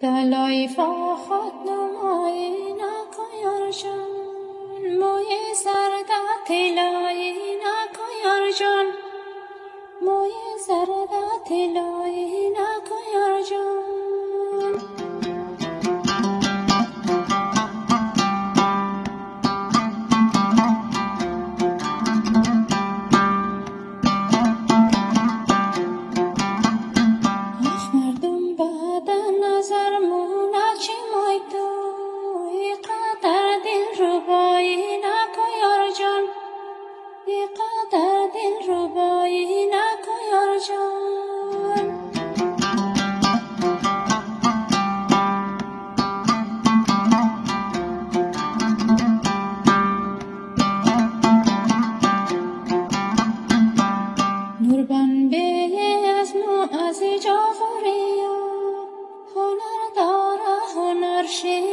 دلایفا خود نمایی نکن جان موی زرده طلایی نکن جان موی زرده طلایی نکن جان نوربان به از ما از جا هنر داره هنر شیر